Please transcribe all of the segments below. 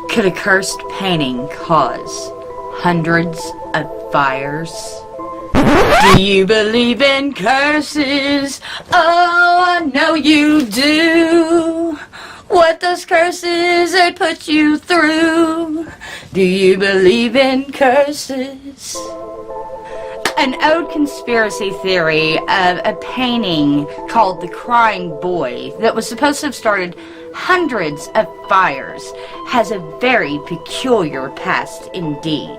Could a cursed painting cause hundreds of fires? Do you believe in curses? Oh, I know you do. What those curses they put you through? Do you believe in curses? An old conspiracy theory of a painting called The Crying Boy that was supposed to have started hundreds of fires has a very peculiar past indeed.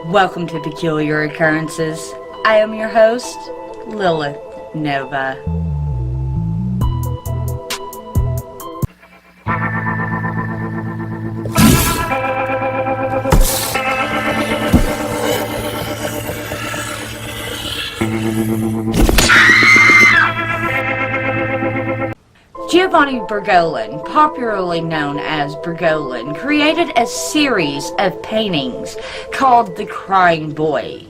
Welcome to Peculiar Occurrences. I am your host, Lilith Nova. Giovanni Bragolin, popularly known as Bragolin, created a series of paintings called The Crying Boy.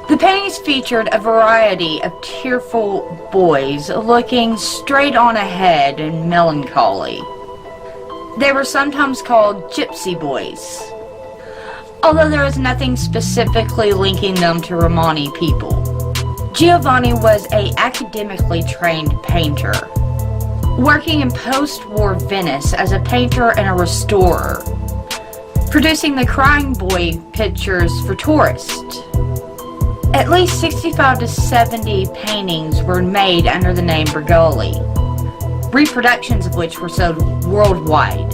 The paintings featured a variety of tearful boys looking straight on ahead in melancholy. They were sometimes called Gypsy boys, although there is nothing specifically linking them to Romani people. Giovanni was an academically trained painter, working in post-war Venice as a painter and a restorer, producing the Crying Boy pictures for tourists. At least 65 to 70 paintings were made under the name Bragolin, reproductions of which were sold worldwide,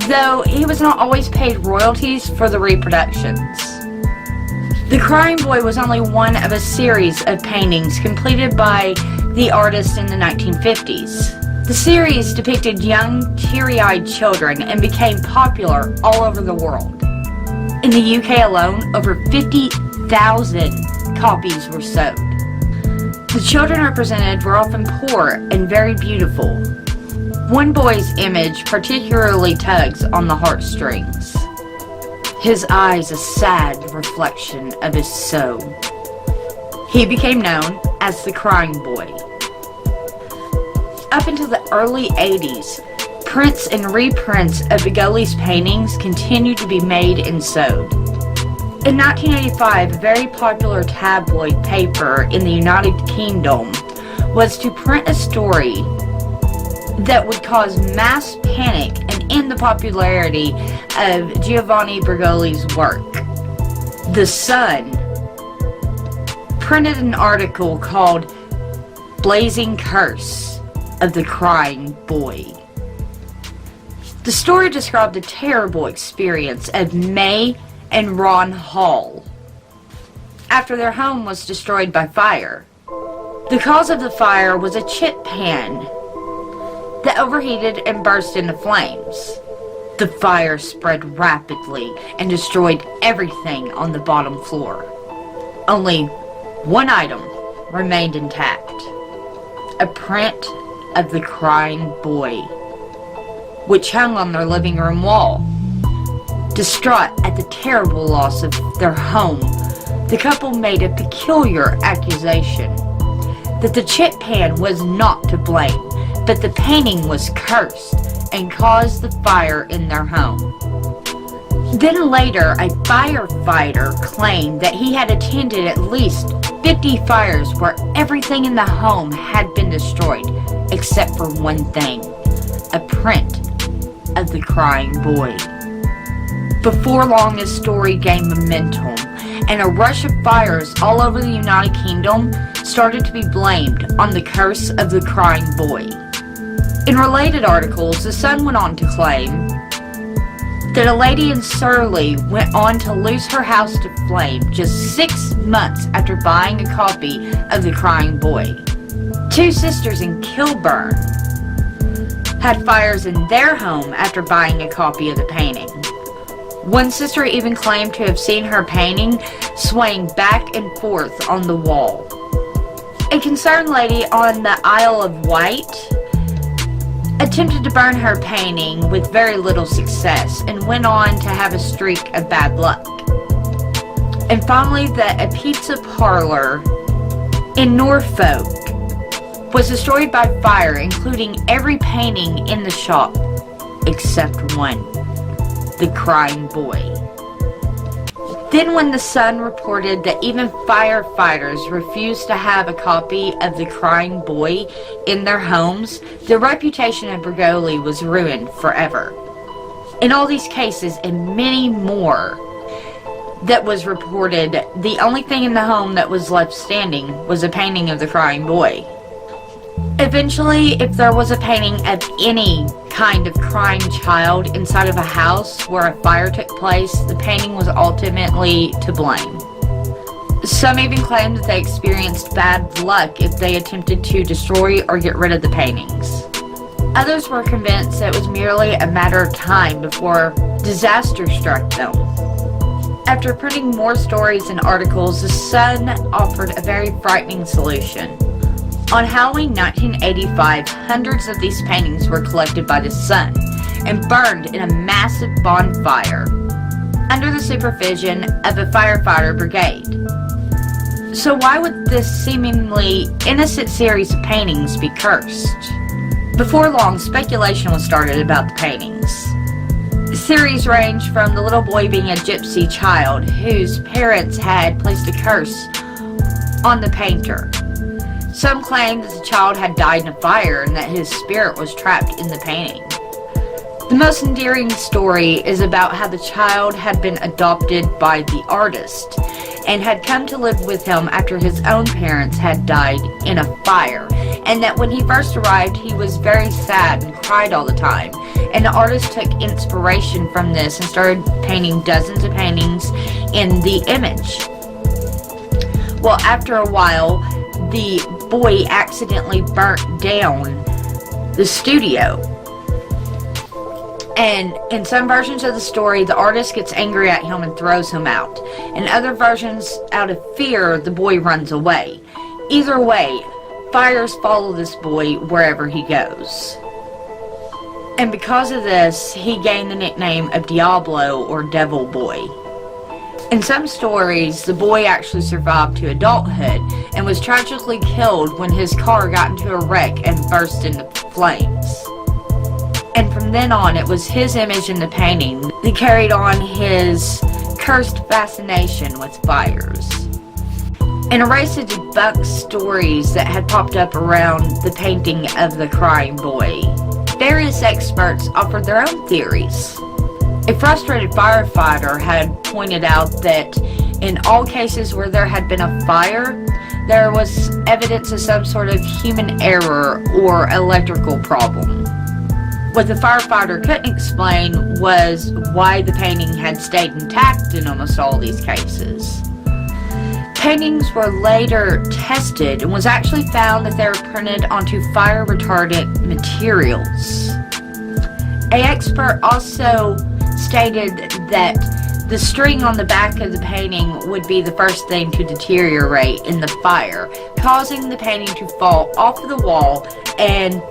though he was not always paid royalties for the reproductions. The Crying Boy was only one of a series of paintings completed by the artist in the 1950s. The series depicted young, teary-eyed children and became popular all over the world. In the UK alone, over 50,000 copies were sold. The children represented were often poor and very beautiful. One boy's image particularly tugs on the heartstrings. His eyes a sad reflection of his soul. He became known as the Crying Boy. Up until the early 80s, prints and reprints of Bragolin's paintings continued to be made and sold. In 1985, a very popular tabloid paper in the United Kingdom was to print a story that would cause mass panic and end the popularity of Giovanni Bragolin's work. The Sun printed an article called Blazing Curse of the Crying Boy. The story described the terrible experience of May and Ron Hall after their home was destroyed by fire. The cause of the fire was a chip pan that overheated and burst into flames. The fire spread rapidly and destroyed everything on the bottom floor. Only one item remained intact: a print of the Crying Boy, which hung on their living room wall. Distraught at the terrible loss of their home, the couple made a peculiar accusation that the chip pan was not to blame, but the painting was cursed and caused the fire in their home. Then later, a firefighter claimed that he had attended at least 50 fires where everything in the home had been destroyed, except for one thing: a print of the Crying Boy. Before long, this story gained momentum, and a rush of fires all over the United Kingdom started to be blamed on the curse of the Crying Boy. In related articles, The Sun went on to claim that a lady in Surrey went on to lose her house to flame just 6 months after buying a copy of The Crying Boy. 2 sisters in Kilburn had fires in their home after buying a copy of the painting. One sister even claimed to have seen her painting swaying back and forth on the wall. A concerned lady on the Isle of Wight attempted to burn her painting with very little success and went on to have a streak of bad luck. And finally, a pizza parlor in Norfolk was destroyed by fire, including every painting in the shop except one, the crying boy. Then when the Sun reported that even firefighters refused to have a copy of the crying boy in their homes, the reputation of Bragolin was ruined forever. In all these cases, and many more that was reported, the only thing in the home that was left standing was a painting of the crying boy. Eventually, if there was a painting of any kind of crying child inside of a house where a fire took place, the painting was ultimately to blame. Some even claimed that they experienced bad luck if they attempted to destroy or get rid of the paintings. Others were convinced that it was merely a matter of time before disaster struck them. After printing more stories and articles, the Sun offered a very frightening solution. On Halloween 1985, hundreds of these paintings were collected by the Sun and burned in a massive bonfire under the supervision of a firefighter brigade. So why would this seemingly innocent series of paintings be cursed? Before long, speculation was started about the paintings. Theories range from the little boy being a gypsy child whose parents had placed a curse on the painter. Some claimed that the child had died in a fire and that his spirit was trapped in the painting. The most endearing story is about how the child had been adopted by the artist and had come to live with him after his own parents had died in a fire, and that when he first arrived he was very sad and cried all the time, and the artist took inspiration from this and started painting dozens of paintings in the image. Well, after a while, the boy accidentally burnt down the studio. And in some versions of the story, the artist gets angry at him and throws him out. In other versions, out of fear, the boy runs away. Either way, fires follow this boy wherever he goes. And because of this, he gained the nickname of Diablo, or Devil Boy. In some stories, the boy actually survived to adulthood and was tragically killed when his car got into a wreck and burst into flames. And from then on, it was his image in the painting that carried on his cursed fascination with fires. In a race to debunk stories that had popped up around the painting of the crying boy, various experts offered their own theories. A frustrated firefighter had pointed out that in all cases where there had been a fire, there was evidence of some sort of human error or electrical problem. What the firefighter couldn't explain was why the painting had stayed intact in almost all these cases. Paintings were later tested and was actually found that they were printed onto fire-retardant materials. An expert also stated that the string on the back of the painting would be the first thing to deteriorate in the fire, causing the painting to fall off of the wall and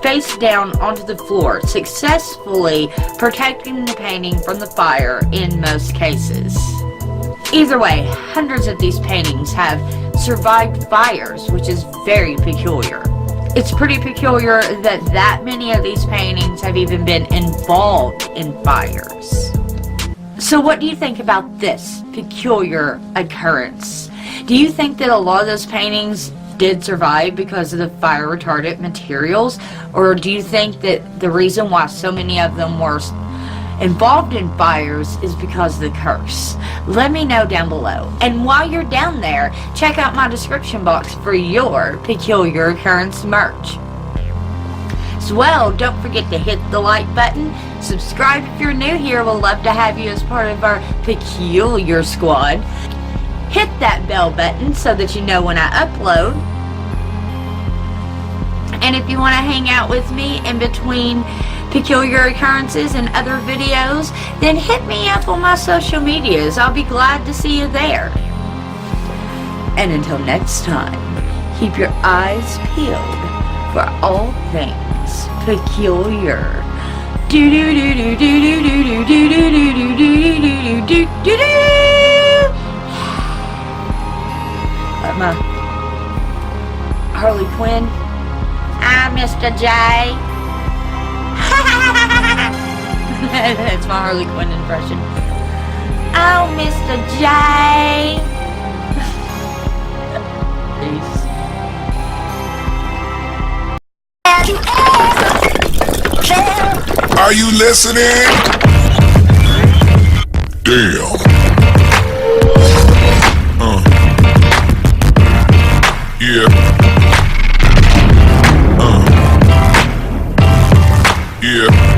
face down onto the floor, successfully protecting the painting from the fire in most cases. Either way, hundreds of these paintings have survived fires, which is very peculiar. It's pretty peculiar that many of these paintings have even been involved in fires. So what do you think about this peculiar occurrence? Do you think that a lot of those paintings did survive because of the fire retardant materials? Or do you think that the reason why so many of them were involved in fires is because of the curse? Let me know down below. And while you're down there, check out my description box for your Peculiar Occurrence merch. As well, don't forget to hit the like button, subscribe if you're new here, we'll love to have you as part of our Peculiar Squad. Hit that bell button so that you know when I upload. And if you want to hang out with me in between Peculiar Occurrences and other videos, then hit me up on my social medias. I'll be glad to see you there. And until next time, keep your eyes peeled for all things peculiar. Do do do do do do do do do do do do do do do do. My Harley Quinn. I'm Mr. J. That's my Harley Quinn impression. Oh, Mr. J. Peace. Are you listening? Damn. Yeah. Yeah.